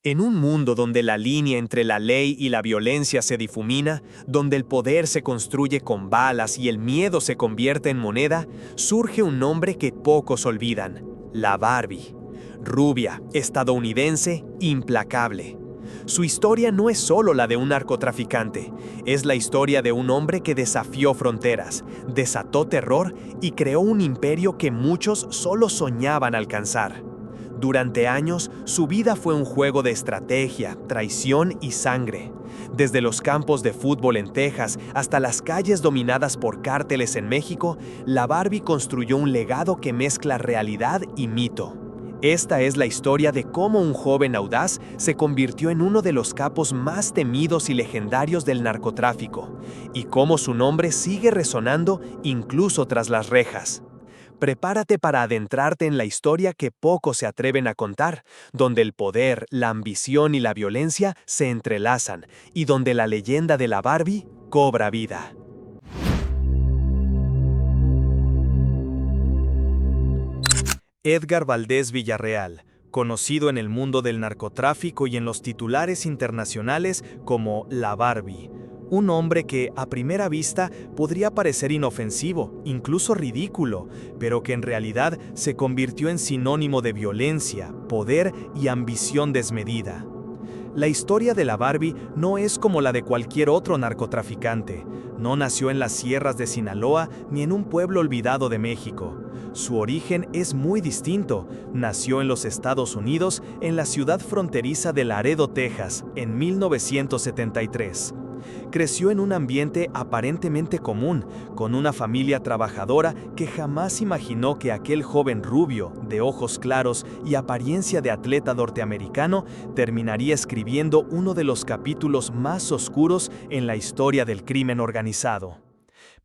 En un mundo donde la línea entre la ley y la violencia se difumina, donde el poder se construye con balas y el miedo se convierte en moneda, surge un nombre que pocos olvidan: la Barbie. Rubia, estadounidense, implacable. Su historia no es solo la de un narcotraficante, es la historia de un hombre que desafió fronteras, desató terror y creó un imperio que muchos solo soñaban alcanzar. Durante años, su vida fue un juego de estrategia, traición y sangre. Desde los campos de fútbol en Texas hasta las calles dominadas por cárteles en México, la Barbie construyó un legado que mezcla realidad y mito. Esta es la historia de cómo un joven audaz se convirtió en uno de los capos más temidos y legendarios del narcotráfico, y cómo su nombre sigue resonando incluso tras las rejas. Prepárate para adentrarte en la historia que pocos se atreven a contar, donde el poder, la ambición y la violencia se entrelazan, y donde la leyenda de la Barbie cobra vida. Edgar Valdez Villarreal, conocido en el mundo del narcotráfico y en los titulares internacionales como la Barbie. Un hombre que, a primera vista, podría parecer inofensivo, incluso ridículo, pero que en realidad se convirtió en sinónimo de violencia, poder y ambición desmedida. La historia de la Barbie no es como la de cualquier otro narcotraficante. No nació en las sierras de Sinaloa ni en un pueblo olvidado de México. Su origen es muy distinto. Nació en los Estados Unidos, en la ciudad fronteriza de Laredo, Texas, en 1973. Creció en un ambiente aparentemente común, con una familia trabajadora que jamás imaginó que aquel joven rubio, de ojos claros y apariencia de atleta norteamericano, terminaría escribiendo uno de los capítulos más oscuros en la historia del crimen organizado.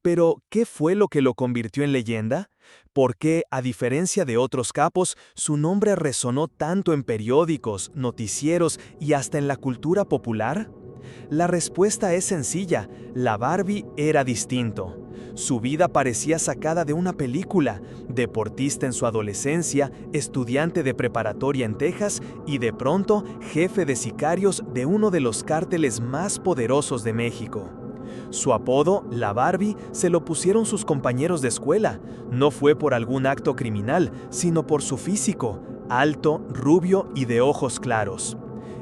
Pero, ¿qué fue lo que lo convirtió en leyenda? ¿Por qué, a diferencia de otros capos, su nombre resonó tanto en periódicos, noticieros y hasta en la cultura popular? La respuesta es sencilla: la Barbie era distinto. Su vida parecía sacada de una película: deportista en su adolescencia, estudiante de preparatoria en Texas y de pronto jefe de sicarios de uno de los cárteles más poderosos de México. Su apodo, la Barbie, se lo pusieron sus compañeros de escuela. No fue por algún acto criminal, sino por su físico: alto, rubio y de ojos claros.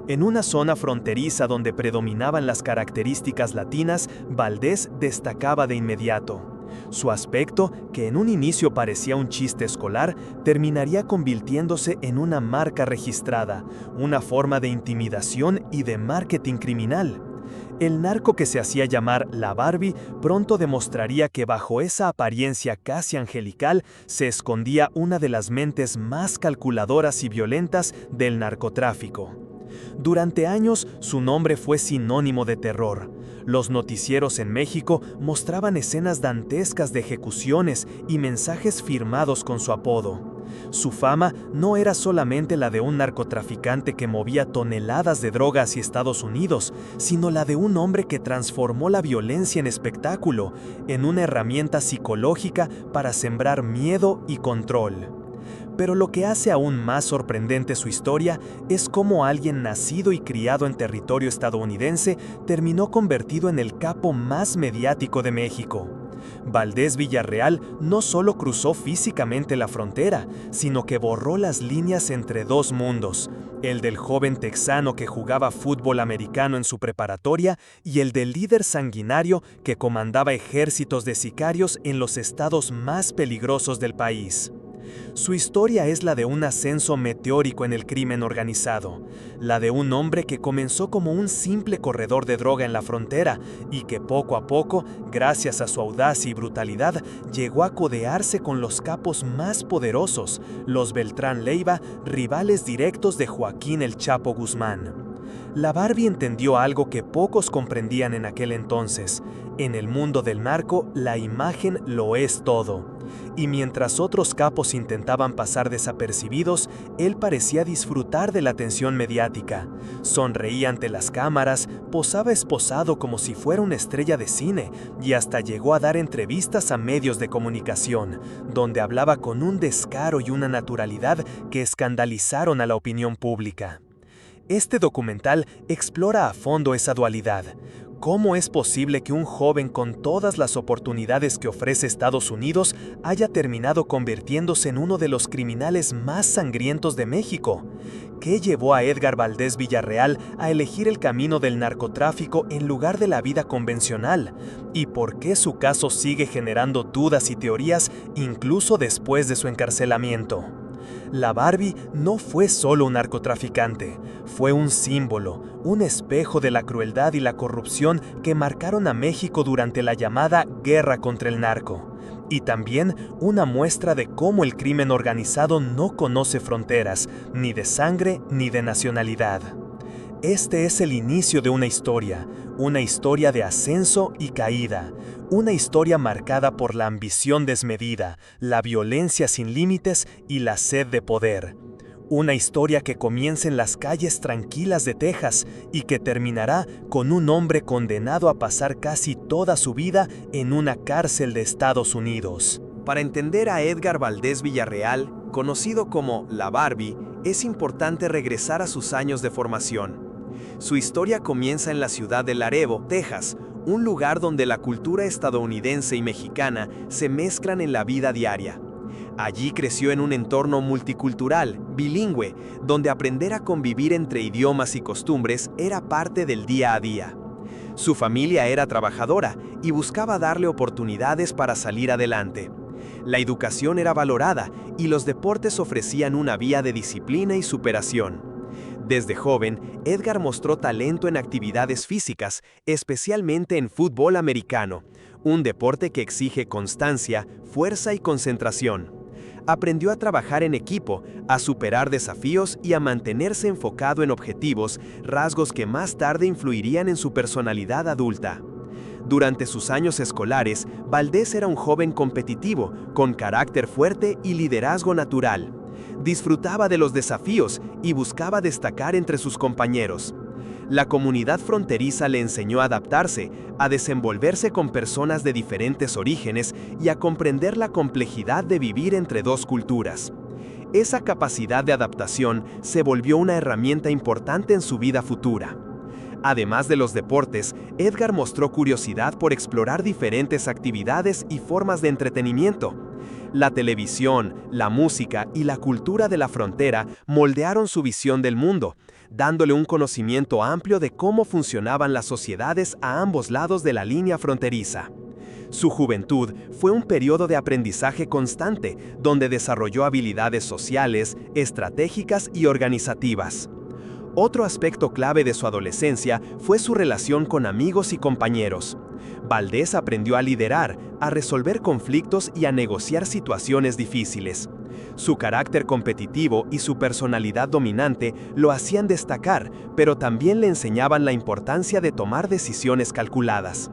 En una zona fronteriza donde predominaban las características latinas, Valdez destacaba de inmediato. Su aspecto, que en un inicio parecía un chiste escolar, terminaría convirtiéndose en una marca registrada, una forma de intimidación y de marketing criminal. El narco que se hacía llamar la Barbie pronto demostraría que bajo esa apariencia casi angelical se escondía una de las mentes más calculadoras y violentas del narcotráfico. Durante años, su nombre fue sinónimo de terror. Los noticieros en México mostraban escenas dantescas de ejecuciones y mensajes firmados con su apodo. Su fama no era solamente la de un narcotraficante que movía toneladas de droga hacia Estados Unidos, sino la de un hombre que transformó la violencia en espectáculo, en una herramienta psicológica para sembrar miedo y control. Pero lo que hace aún más sorprendente su historia es cómo alguien nacido y criado en territorio estadounidense terminó convertido en el capo más mediático de México. Valdez Villarreal no solo cruzó físicamente la frontera, sino que borró las líneas entre dos mundos: el del joven texano que jugaba fútbol americano en su preparatoria y el del líder sanguinario que comandaba ejércitos de sicarios en los estados más peligrosos del país. Su historia es la de un ascenso meteórico en el crimen organizado, la de un hombre que comenzó como un simple corredor de droga en la frontera y que poco a poco, gracias a su audacia y brutalidad, llegó a codearse con los capos más poderosos, los Beltrán Leiva, rivales directos de Joaquín El Chapo Guzmán. La Barbie entendió algo que pocos comprendían en aquel entonces: en el mundo del narco, la imagen lo es todo. Y mientras otros capos intentaban pasar desapercibidos, él parecía disfrutar de la atención mediática. Sonreía ante las cámaras, posaba esposado como si fuera una estrella de cine y hasta llegó a dar entrevistas a medios de comunicación, donde hablaba con un descaro y una naturalidad que escandalizaron a la opinión pública. Este documental explora a fondo esa dualidad. ¿Cómo es posible que un joven con todas las oportunidades que ofrece Estados Unidos haya terminado convirtiéndose en uno de los criminales más sangrientos de México? ¿Qué llevó a Edgar Valdés Villarreal a elegir el camino del narcotráfico en lugar de la vida convencional? ¿Y por qué su caso sigue generando dudas y teorías incluso después de su encarcelamiento? La Barbie no fue solo un narcotraficante, fue un símbolo, un espejo de la crueldad y la corrupción que marcaron a México durante la llamada Guerra contra el Narco. Y también una muestra de cómo el crimen organizado no conoce fronteras, ni de sangre ni de nacionalidad. Este es el inicio de una historia de ascenso y caída, una historia marcada por la ambición desmedida, la violencia sin límites y la sed de poder. Una historia que comienza en las calles tranquilas de Texas y que terminará con un hombre condenado a pasar casi toda su vida en una cárcel de Estados Unidos. Para entender a Edgar Valdés Villarreal, conocido como La Barbie, es importante regresar a sus años de formación. Su historia comienza en la ciudad de Laredo, Texas, un lugar donde la cultura estadounidense y mexicana se mezclan en la vida diaria. Allí creció en un entorno multicultural, bilingüe, donde aprender a convivir entre idiomas y costumbres era parte del día a día. Su familia era trabajadora y buscaba darle oportunidades para salir adelante. La educación era valorada y los deportes ofrecían una vía de disciplina y superación. Desde joven, Edgar mostró talento en actividades físicas, especialmente en fútbol americano, un deporte que exige constancia, fuerza y concentración. Aprendió a trabajar en equipo, a superar desafíos y a mantenerse enfocado en objetivos, rasgos que más tarde influirían en su personalidad adulta. Durante sus años escolares, Valdés era un joven competitivo, con carácter fuerte y liderazgo natural. Disfrutaba de los desafíos y buscaba destacar entre sus compañeros. La comunidad fronteriza le enseñó a adaptarse, a desenvolverse con personas de diferentes orígenes y a comprender la complejidad de vivir entre dos culturas. Esa capacidad de adaptación se volvió una herramienta importante en su vida futura. Además de los deportes, Edgar mostró curiosidad por explorar diferentes actividades y formas de entretenimiento. La televisión, la música y la cultura de la frontera moldearon su visión del mundo, dándole un conocimiento amplio de cómo funcionaban las sociedades a ambos lados de la línea fronteriza. Su juventud fue un periodo de aprendizaje constante, donde desarrolló habilidades sociales, estratégicas y organizativas. Otro aspecto clave de su adolescencia fue su relación con amigos y compañeros. Valdés aprendió a liderar, a resolver conflictos y a negociar situaciones difíciles. Su carácter competitivo y su personalidad dominante lo hacían destacar, pero también le enseñaban la importancia de tomar decisiones calculadas.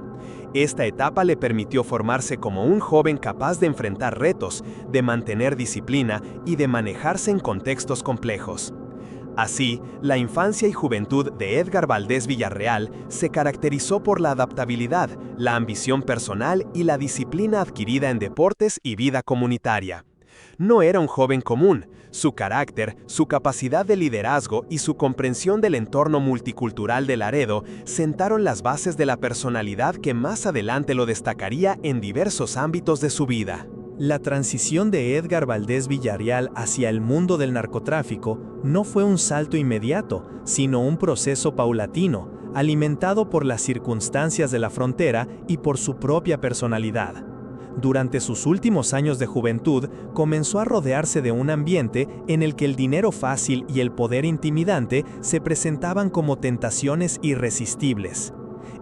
Esta etapa le permitió formarse como un joven capaz de enfrentar retos, de mantener disciplina y de manejarse en contextos complejos. Así, la infancia y juventud de Edgar Valdés Villarreal se caracterizó por la adaptabilidad, la ambición personal y la disciplina adquirida en deportes y vida comunitaria. No era un joven común. Su carácter, su capacidad de liderazgo y su comprensión del entorno multicultural de Laredo sentaron las bases de la personalidad que más adelante lo destacaría en diversos ámbitos de su vida. La transición de Edgar Valdés Villarreal hacia el mundo del narcotráfico no fue un salto inmediato, sino un proceso paulatino, alimentado por las circunstancias de la frontera y por su propia personalidad. Durante sus últimos años de juventud, comenzó a rodearse de un ambiente en el que el dinero fácil y el poder intimidante se presentaban como tentaciones irresistibles.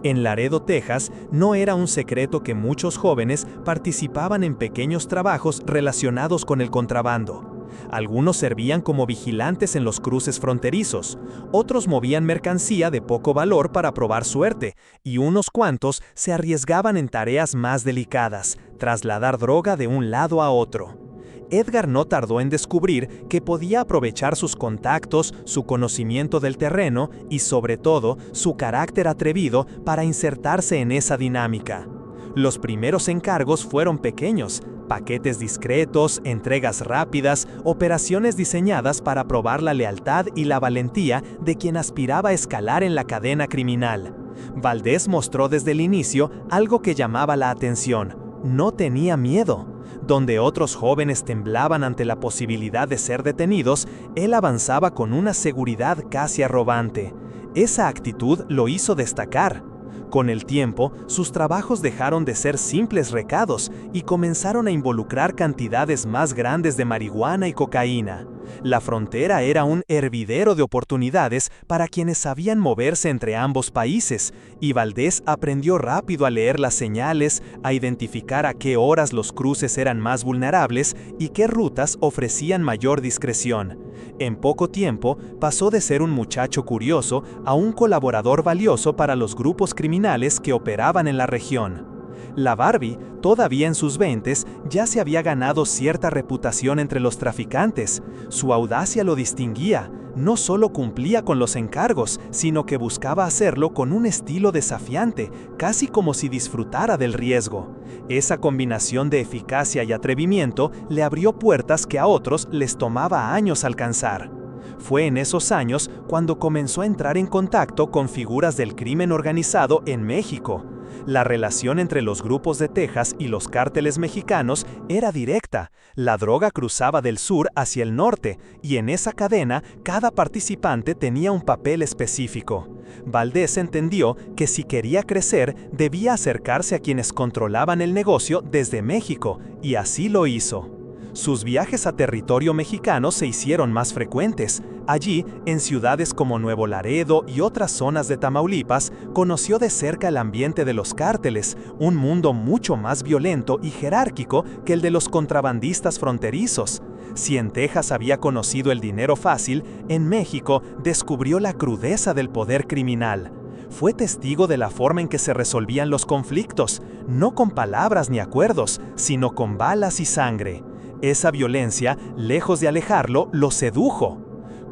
En Laredo, Texas, no era un secreto que muchos jóvenes participaban en pequeños trabajos relacionados con el contrabando. Algunos servían como vigilantes en los cruces fronterizos, otros movían mercancía de poco valor para probar suerte, y unos cuantos se arriesgaban en tareas más delicadas, trasladar droga de un lado a otro. Edgar no tardó en descubrir que podía aprovechar sus contactos, su conocimiento del terreno y, sobre todo, su carácter atrevido para insertarse en esa dinámica. Los primeros encargos fueron pequeños, paquetes discretos, entregas rápidas, operaciones diseñadas para probar la lealtad y la valentía de quien aspiraba a escalar en la cadena criminal. Valdés mostró desde el inicio algo que llamaba la atención: no tenía miedo. Donde otros jóvenes temblaban ante la posibilidad de ser detenidos, él avanzaba con una seguridad casi arrogante. Esa actitud lo hizo destacar. Con el tiempo, sus trabajos dejaron de ser simples recados y comenzaron a involucrar cantidades más grandes de marihuana y cocaína. La frontera era un hervidero de oportunidades para quienes sabían moverse entre ambos países, y Valdés aprendió rápido a leer las señales, a identificar a qué horas los cruces eran más vulnerables y qué rutas ofrecían mayor discreción. En poco tiempo, pasó de ser un muchacho curioso a un colaborador valioso para los grupos criminales que operaban en la región. La Barbie, todavía en sus 20s, ya se había ganado cierta reputación entre los traficantes. Su audacia lo distinguía. No solo cumplía con los encargos, sino que buscaba hacerlo con un estilo desafiante, casi como si disfrutara del riesgo. Esa combinación de eficacia y atrevimiento le abrió puertas que a otros les tomaba años alcanzar. Fue en esos años cuando comenzó a entrar en contacto con figuras del crimen organizado en México. La relación entre los grupos de Texas y los cárteles mexicanos era directa. La droga cruzaba del sur hacia el norte, y en esa cadena cada participante tenía un papel específico. Valdés entendió que si quería crecer, debía acercarse a quienes controlaban el negocio desde México, y así lo hizo. Sus viajes a territorio mexicano se hicieron más frecuentes. Allí, en ciudades como Nuevo Laredo y otras zonas de Tamaulipas, conoció de cerca el ambiente de los cárteles, un mundo mucho más violento y jerárquico que el de los contrabandistas fronterizos. Si en Texas había conocido el dinero fácil, en México descubrió la crudeza del poder criminal. Fue testigo de la forma en que se resolvían los conflictos, no con palabras ni acuerdos, sino con balas y sangre. Esa violencia, lejos de alejarlo, lo sedujo.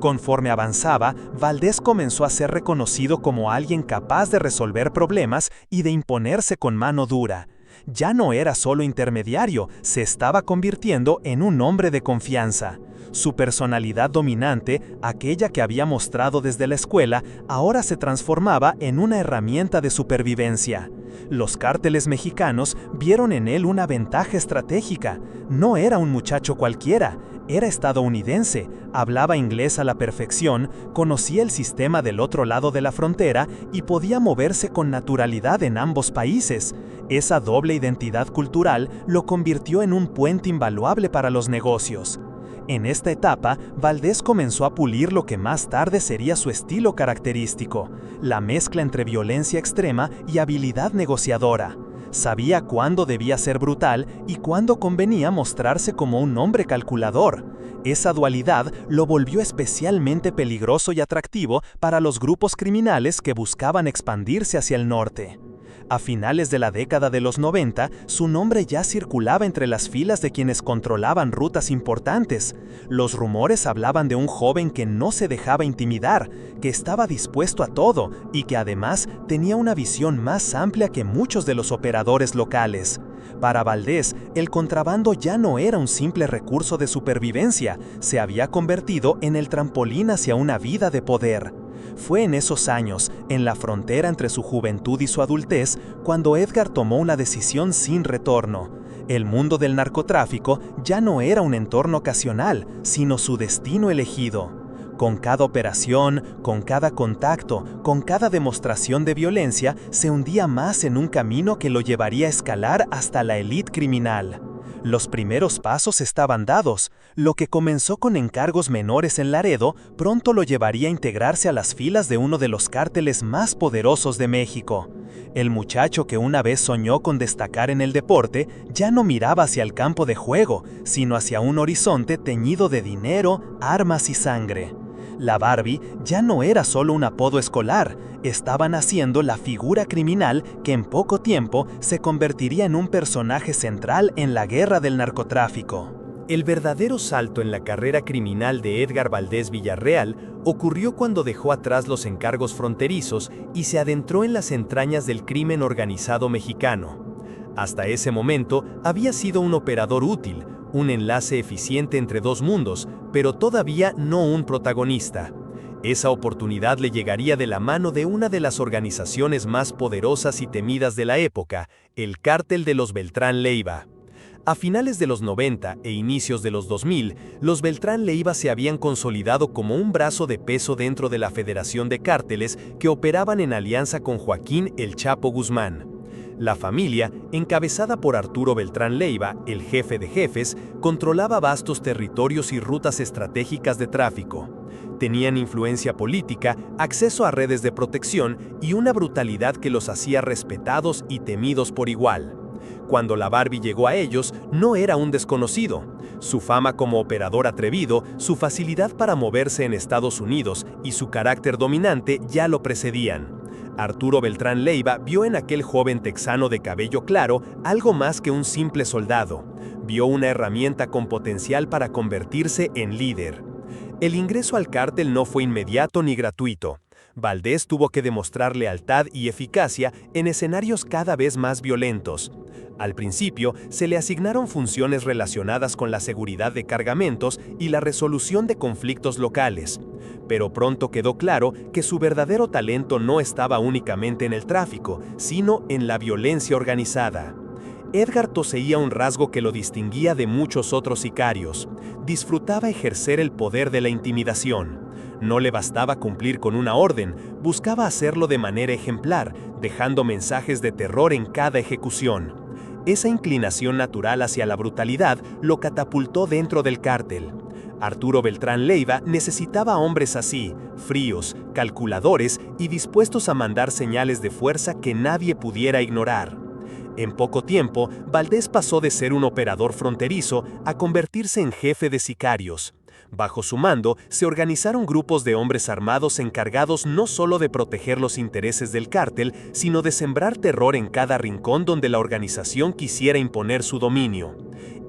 Conforme avanzaba, Valdés comenzó a ser reconocido como alguien capaz de resolver problemas y de imponerse con mano dura. Ya no era solo intermediario, se estaba convirtiendo en un hombre de confianza. Su personalidad dominante, aquella que había mostrado desde la escuela, ahora se transformaba en una herramienta de supervivencia. Los cárteles mexicanos vieron en él una ventaja estratégica. No era un muchacho cualquiera, era estadounidense, hablaba inglés a la perfección, conocía el sistema del otro lado de la frontera y podía moverse con naturalidad en ambos países. Esa doble identidad cultural lo convirtió en un puente invaluable para los negocios. En esta etapa, Valdés comenzó a pulir lo que más tarde sería su estilo característico, la mezcla entre violencia extrema y habilidad negociadora. Sabía cuándo debía ser brutal y cuándo convenía mostrarse como un hombre calculador. Esa dualidad lo volvió especialmente peligroso y atractivo para los grupos criminales que buscaban expandirse hacia el norte. A finales de la década de los 90, su nombre ya circulaba entre las filas de quienes controlaban rutas importantes. Los rumores hablaban de un joven que no se dejaba intimidar, que estaba dispuesto a todo y que además tenía una visión más amplia que muchos de los operadores locales. Para Valdés, el contrabando ya no era un simple recurso de supervivencia, se había convertido en el trampolín hacia una vida de poder. Fue en esos años, en la frontera entre su juventud y su adultez, cuando Edgar tomó una decisión sin retorno. El mundo del narcotráfico ya no era un entorno ocasional, sino su destino elegido. Con cada operación, con cada contacto, con cada demostración de violencia, se hundía más en un camino que lo llevaría a escalar hasta la élite criminal. Los primeros pasos estaban dados. Lo que comenzó con encargos menores en Laredo, pronto lo llevaría a integrarse a las filas de uno de los cárteles más poderosos de México. El muchacho que una vez soñó con destacar en el deporte, ya no miraba hacia el campo de juego, sino hacia un horizonte teñido de dinero, armas y sangre. La Barbie ya no era solo un apodo escolar, estaba naciendo la figura criminal que en poco tiempo se convertiría en un personaje central en la guerra del narcotráfico. El verdadero salto en la carrera criminal de Edgar Valdés Villarreal ocurrió cuando dejó atrás los encargos fronterizos y se adentró en las entrañas del crimen organizado mexicano. Hasta ese momento, había sido un operador útil, un enlace eficiente entre dos mundos, pero todavía no un protagonista. Esa oportunidad le llegaría de la mano de una de las organizaciones más poderosas y temidas de la época, el Cártel de los Beltrán Leiva. A finales de los 90 e inicios de los 2000, los Beltrán Leiva se habían consolidado como un brazo de peso dentro de la Federación de Cárteles que operaban en alianza con Joaquín El Chapo Guzmán. La familia, encabezada por Arturo Beltrán Leiva, el jefe de jefes, controlaba vastos territorios y rutas estratégicas de tráfico. Tenían influencia política, acceso a redes de protección y una brutalidad que los hacía respetados y temidos por igual. Cuando la Barbie llegó a ellos, no era un desconocido. Su fama como operador atrevido, su facilidad para moverse en Estados Unidos y su carácter dominante ya lo precedían. Arturo Beltrán Leiva vio en aquel joven texano de cabello claro algo más que un simple soldado. Vio una herramienta con potencial para convertirse en líder. El ingreso al cártel no fue inmediato ni gratuito. Valdés tuvo que demostrar lealtad y eficacia en escenarios cada vez más violentos. Al principio, se le asignaron funciones relacionadas con la seguridad de cargamentos y la resolución de conflictos locales. Pero pronto quedó claro que su verdadero talento no estaba únicamente en el tráfico, sino en la violencia organizada. Edgar poseía un rasgo que lo distinguía de muchos otros sicarios. Disfrutaba ejercer el poder de la intimidación. No le bastaba cumplir con una orden, buscaba hacerlo de manera ejemplar, dejando mensajes de terror en cada ejecución. Esa inclinación natural hacia la brutalidad lo catapultó dentro del cártel. Arturo Beltrán Leiva necesitaba hombres así, fríos, calculadores y dispuestos a mandar señales de fuerza que nadie pudiera ignorar. En poco tiempo, Valdés pasó de ser un operador fronterizo a convertirse en jefe de sicarios. Bajo su mando, se organizaron grupos de hombres armados encargados no solo de proteger los intereses del cártel, sino de sembrar terror en cada rincón donde la organización quisiera imponer su dominio.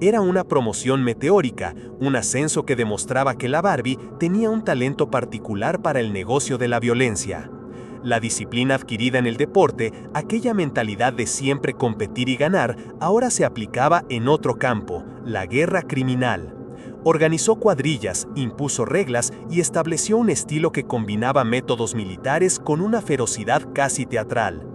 Era una promoción meteórica, un ascenso que demostraba que la Barbie tenía un talento particular para el negocio de la violencia. La disciplina adquirida en el deporte, aquella mentalidad de siempre competir y ganar, ahora se aplicaba en otro campo, la guerra criminal. Organizó cuadrillas, impuso reglas y estableció un estilo que combinaba métodos militares con una ferocidad casi teatral.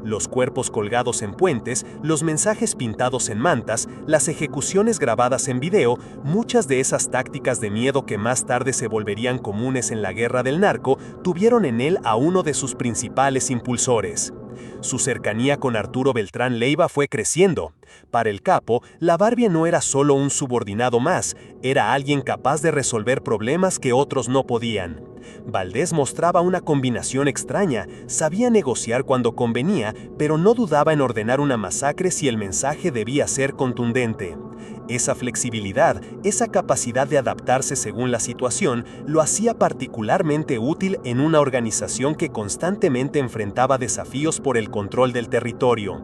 Los cuerpos colgados en puentes, los mensajes pintados en mantas, las ejecuciones grabadas en video, muchas de esas tácticas de miedo que más tarde se volverían comunes en la guerra del narco, tuvieron en él a uno de sus principales impulsores. Su cercanía con Arturo Beltrán Leiva fue creciendo. Para el capo, la Barbie no era solo un subordinado más, era alguien capaz de resolver problemas que otros no podían. Valdés mostraba una combinación extraña, sabía negociar cuando convenía, pero no dudaba en ordenar una masacre si el mensaje debía ser contundente. Esa flexibilidad, esa capacidad de adaptarse según la situación, lo hacía particularmente útil en una organización que constantemente enfrentaba desafíos por el control del territorio.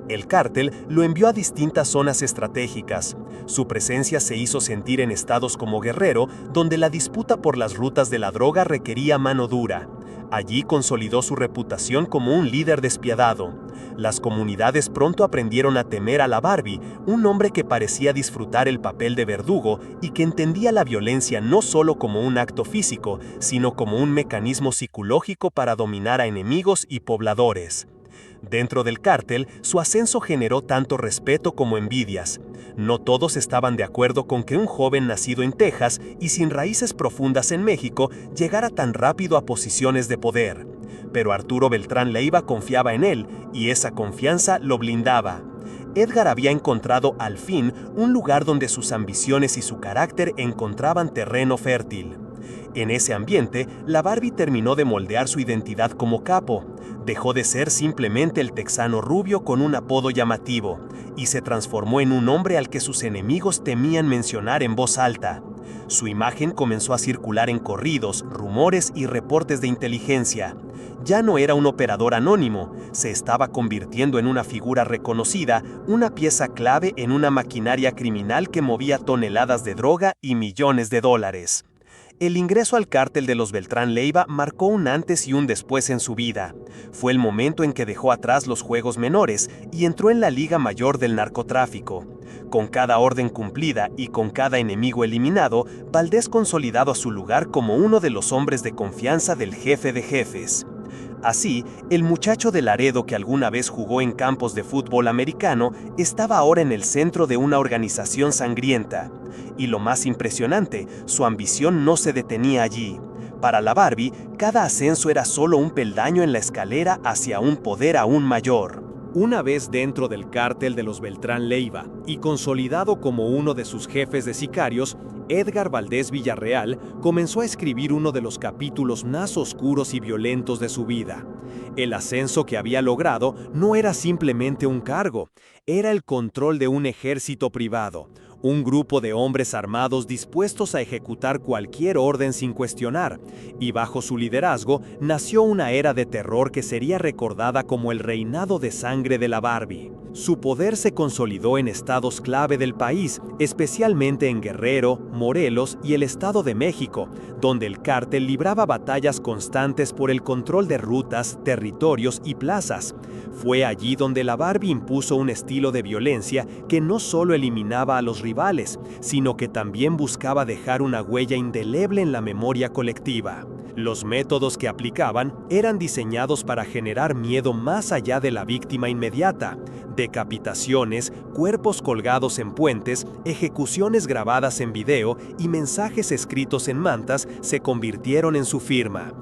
El cártel lo envió a distintas zonas estratégicas. Su presencia se hizo sentir en estados como Guerrero, donde la disputa por las rutas de la droga requería mano dura. Allí consolidó su reputación como un líder despiadado. Las comunidades pronto aprendieron a temer a la Barbie, un hombre que parecía disfrutar el papel de verdugo y que entendía la violencia no solo como un acto físico, sino como un mecanismo psicológico para dominar a enemigos y pobladores. Dentro del cártel, su ascenso generó tanto respeto como envidias. No todos estaban de acuerdo con que un joven nacido en Texas y sin raíces profundas en México llegara tan rápido a posiciones de poder. Pero Arturo Beltrán Leiva confiaba en él, y esa confianza lo blindaba. Edgar había encontrado al fin un lugar donde sus ambiciones y su carácter encontraban terreno fértil. En ese ambiente, la Barbie terminó de moldear su identidad como capo. Dejó de ser simplemente el texano rubio con un apodo llamativo, y se transformó en un hombre al que sus enemigos temían mencionar en voz alta. Su imagen comenzó a circular en corridos, rumores y reportes de inteligencia. Ya no era un operador anónimo, se estaba convirtiendo en una figura reconocida, una pieza clave en una maquinaria criminal que movía toneladas de droga y millones de dólares. El ingreso al cártel de los Beltrán Leiva marcó un antes y un después en su vida. Fue el momento en que dejó atrás los juegos menores y entró en la liga mayor del narcotráfico. Con cada orden cumplida y con cada enemigo eliminado, Valdés consolidaba su lugar como uno de los hombres de confianza del jefe de jefes. Así, el muchacho de Laredo que alguna vez jugó en campos de fútbol americano estaba ahora en el centro de una organización sangrienta. Y lo más impresionante, su ambición no se detenía allí. Para la Barbie, cada ascenso era solo un peldaño en la escalera hacia un poder aún mayor. Una vez dentro del cártel de los Beltrán Leiva y consolidado como uno de sus jefes de sicarios, Edgar Valdés Villarreal comenzó a escribir uno de los capítulos más oscuros y violentos de su vida. El ascenso que había logrado no era simplemente un cargo, era el control de un ejército privado, un grupo de hombres armados dispuestos a ejecutar cualquier orden sin cuestionar, y bajo su liderazgo nació una era de terror que sería recordada como el reinado de sangre de la Barbie. Su poder se consolidó en estados clave del país, especialmente en Guerrero, Morelos y el Estado de México, donde el cártel libraba batallas constantes por el control de rutas, territorios y plazas. Fue allí donde la Barbie impuso un estilo de violencia que no solo eliminaba a los rivales, sino que también buscaba dejar una huella indeleble en la memoria colectiva. Los métodos que aplicaban eran diseñados para generar miedo más allá de la víctima inmediata. Decapitaciones, cuerpos colgados en puentes, ejecuciones grabadas en video y mensajes escritos en mantas se convirtieron en su firma.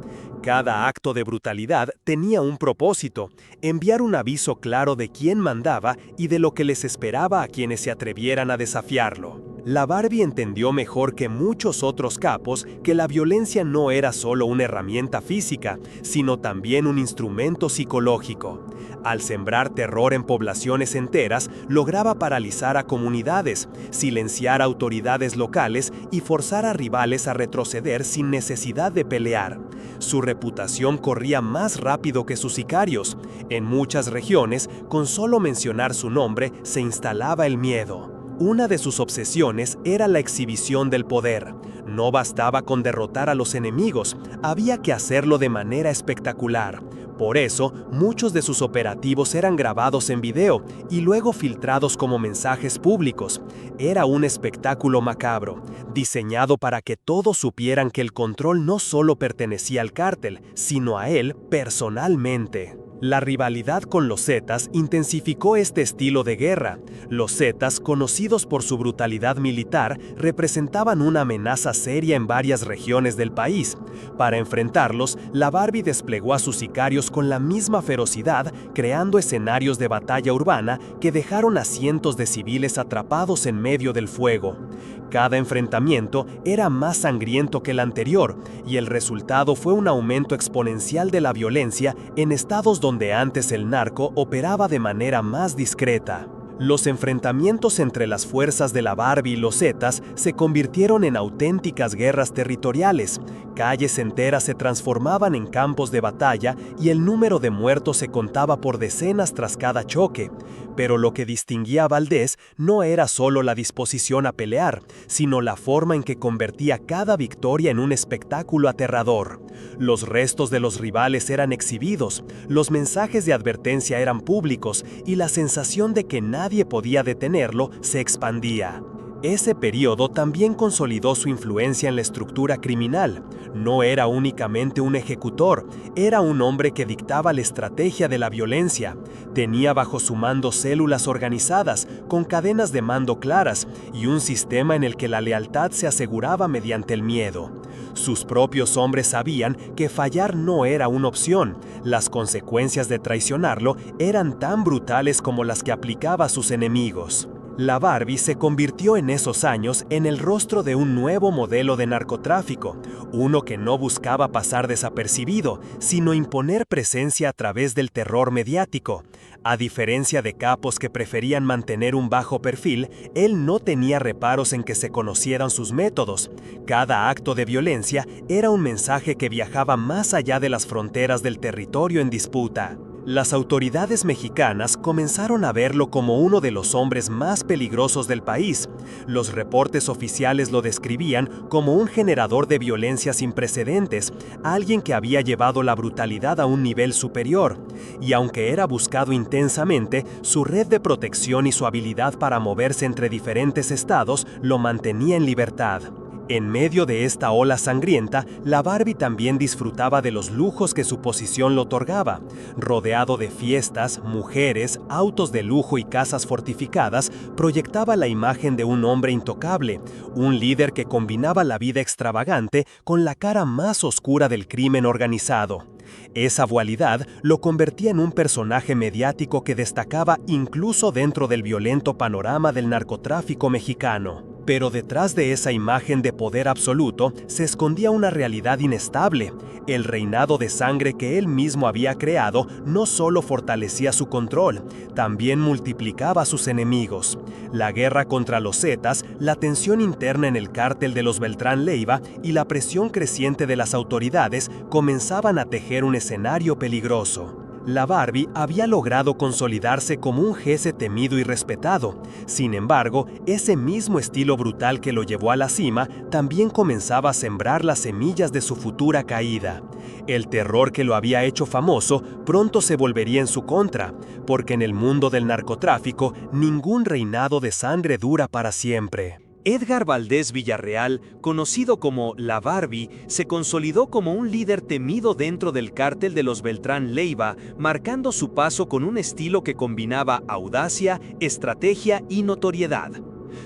Cada acto de brutalidad tenía un propósito: enviar un aviso claro de quién mandaba y de lo que les esperaba a quienes se atrevieran a desafiarlo. La Barbie entendió mejor que muchos otros capos que la violencia no era solo una herramienta física, sino también un instrumento psicológico. Al sembrar terror en poblaciones enteras, lograba paralizar a comunidades, silenciar a autoridades locales y forzar a rivales a retroceder sin necesidad de pelear. Su reputación corría más rápido que sus sicarios. En muchas regiones, con solo mencionar su nombre, se instalaba el miedo. Una de sus obsesiones era la exhibición del poder. No bastaba con derrotar a los enemigos, había que hacerlo de manera espectacular. Por eso, muchos de sus operativos eran grabados en video y luego filtrados como mensajes públicos. Era un espectáculo macabro, diseñado para que todos supieran que el control no solo pertenecía al cártel, sino a él personalmente. La rivalidad con los Zetas intensificó este estilo de guerra. Los Zetas, conocidos por su brutalidad militar, representaban una amenaza seria en varias regiones del país. Para enfrentarlos, la Barbie desplegó a sus sicarios con la misma ferocidad, creando escenarios de batalla urbana que dejaron a cientos de civiles atrapados en medio del fuego. Cada enfrentamiento era más sangriento que el anterior, y el resultado fue un aumento exponencial de la violencia en estados donde antes el narco operaba de manera más discreta. Los enfrentamientos entre las fuerzas de la Barbie y los Zetas se convirtieron en auténticas guerras territoriales. Calles enteras se transformaban en campos de batalla y el número de muertos se contaba por decenas tras cada choque. Pero lo que distinguía a Valdés no era solo la disposición a pelear, sino la forma en que convertía cada victoria en un espectáculo aterrador. Los restos de los rivales eran exhibidos, los mensajes de advertencia eran públicos y la sensación de que nadie podía detenerlo se expandía. Ese periodo también consolidó su influencia en la estructura criminal. No era únicamente un ejecutor, era un hombre que dictaba la estrategia de la violencia. Tenía bajo su mando células organizadas, con cadenas de mando claras, y un sistema en el que la lealtad se aseguraba mediante el miedo. Sus propios hombres sabían que fallar no era una opción. Las consecuencias de traicionarlo eran tan brutales como las que aplicaba a sus enemigos. La Barbie se convirtió en esos años en el rostro de un nuevo modelo de narcotráfico, uno que no buscaba pasar desapercibido, sino imponer presencia a través del terror mediático. A diferencia de capos que preferían mantener un bajo perfil, él no tenía reparos en que se conocieran sus métodos. Cada acto de violencia era un mensaje que viajaba más allá de las fronteras del territorio en disputa. Las autoridades mexicanas comenzaron a verlo como uno de los hombres más peligrosos del país. Los reportes oficiales lo describían como un generador de violencia sin precedentes, alguien que había llevado la brutalidad a un nivel superior. Y aunque era buscado intensamente, su red de protección y su habilidad para moverse entre diferentes estados lo mantenía en libertad. En medio de esta ola sangrienta, la Barbie también disfrutaba de los lujos que su posición le otorgaba. Rodeado de fiestas, mujeres, autos de lujo y casas fortificadas, proyectaba la imagen de un hombre intocable, un líder que combinaba la vida extravagante con la cara más oscura del crimen organizado. Esa dualidad lo convertía en un personaje mediático que destacaba incluso dentro del violento panorama del narcotráfico mexicano. Pero detrás de esa imagen de poder absoluto se escondía una realidad inestable. El reinado de sangre que él mismo había creado no solo fortalecía su control, también multiplicaba a sus enemigos. La guerra contra los Zetas, la tensión interna en el cártel de los Beltrán Leiva y la presión creciente de las autoridades comenzaban a tejer un escenario peligroso. La Barbie había logrado consolidarse como un jefe temido y respetado. Sin embargo, ese mismo estilo brutal que lo llevó a la cima también comenzaba a sembrar las semillas de su futura caída. El terror que lo había hecho famoso pronto se volvería en su contra, porque en el mundo del narcotráfico ningún reinado de sangre dura para siempre. Edgar Valdés Villarreal, conocido como La Barbie, se consolidó como un líder temido dentro del cártel de los Beltrán Leiva, marcando su paso con un estilo que combinaba audacia, estrategia y notoriedad.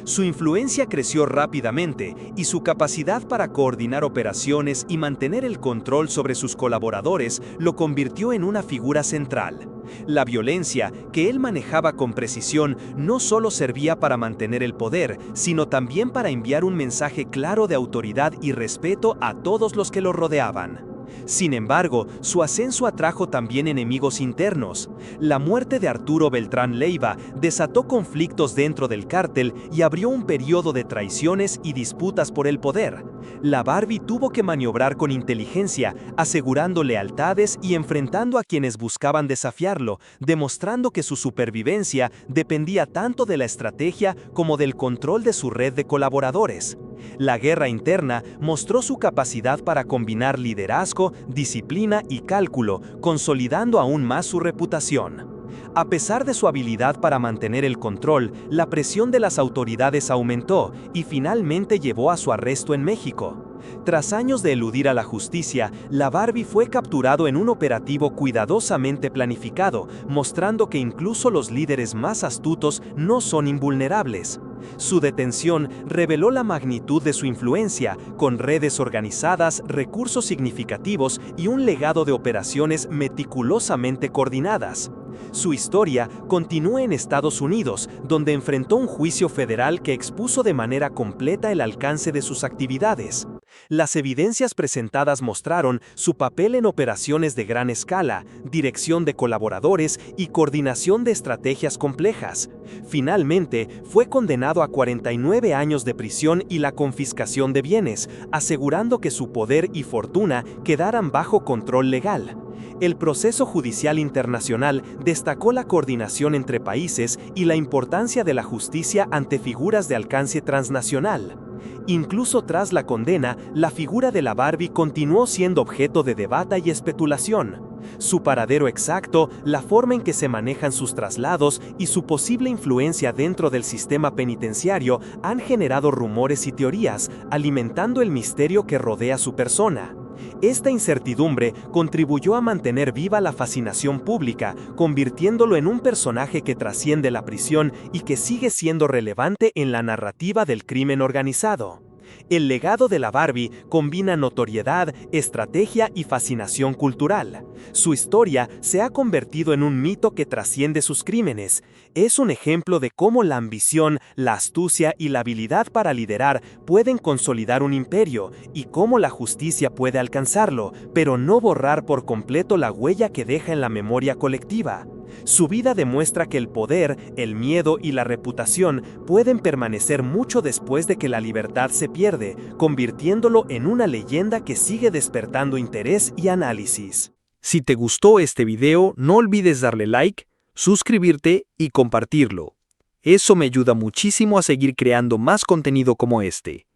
Su influencia creció rápidamente y su capacidad para coordinar operaciones y mantener el control sobre sus colaboradores lo convirtió en una figura central. La violencia que él manejaba con precisión no solo servía para mantener el poder, sino también para enviar un mensaje claro de autoridad y respeto a todos los que lo rodeaban. Sin embargo, su ascenso atrajo también enemigos internos. La muerte de Arturo Beltrán Leiva desató conflictos dentro del cártel y abrió un periodo de traiciones y disputas por el poder. La Barbie tuvo que maniobrar con inteligencia, asegurando lealtades y enfrentando a quienes buscaban desafiarlo, demostrando que su supervivencia dependía tanto de la estrategia como del control de su red de colaboradores. La guerra interna mostró su capacidad para combinar liderazgo, disciplina y cálculo, consolidando aún más su reputación. A pesar de su habilidad para mantener el control, la presión de las autoridades aumentó y finalmente llevó a su arresto en México. Tras años de eludir a la justicia, la Barbie fue capturado en un operativo cuidadosamente planificado, mostrando que incluso los líderes más astutos no son invulnerables. Su detención reveló la magnitud de su influencia, con redes organizadas, recursos significativos y un legado de operaciones meticulosamente coordinadas. Su historia continúa en Estados Unidos, donde enfrentó un juicio federal que expuso de manera completa el alcance de sus actividades. Las evidencias presentadas mostraron su papel en operaciones de gran escala, dirección de colaboradores y coordinación de estrategias complejas. Finalmente, fue condenado a 49 años de prisión y la confiscación de bienes, asegurando que su poder y fortuna quedaran bajo control legal. El proceso judicial internacional destacó la coordinación entre países y la importancia de la justicia ante figuras de alcance transnacional. Incluso tras la condena, la figura de la Barbie continuó siendo objeto de debate y especulación. Su paradero exacto, la forma en que se manejan sus traslados y su posible influencia dentro del sistema penitenciario han generado rumores y teorías, alimentando el misterio que rodea su persona. Esta incertidumbre contribuyó a mantener viva la fascinación pública, convirtiéndolo en un personaje que trasciende la prisión y que sigue siendo relevante en la narrativa del crimen organizado. El legado de la Barbie combina notoriedad, estrategia y fascinación cultural. Su historia se ha convertido en un mito que trasciende sus crímenes. Es un ejemplo de cómo la ambición, la astucia y la habilidad para liderar pueden consolidar un imperio, y cómo la justicia puede alcanzarlo, pero no borrar por completo la huella que deja en la memoria colectiva. Su vida demuestra que el poder, el miedo y la reputación pueden permanecer mucho después de que la libertad se pierde, convirtiéndolo en una leyenda que sigue despertando interés y análisis. Si te gustó este video, no olvides darle like, suscribirte y compartirlo. Eso me ayuda muchísimo a seguir creando más contenido como este.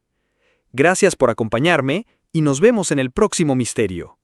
Gracias por acompañarme y nos vemos en el próximo misterio.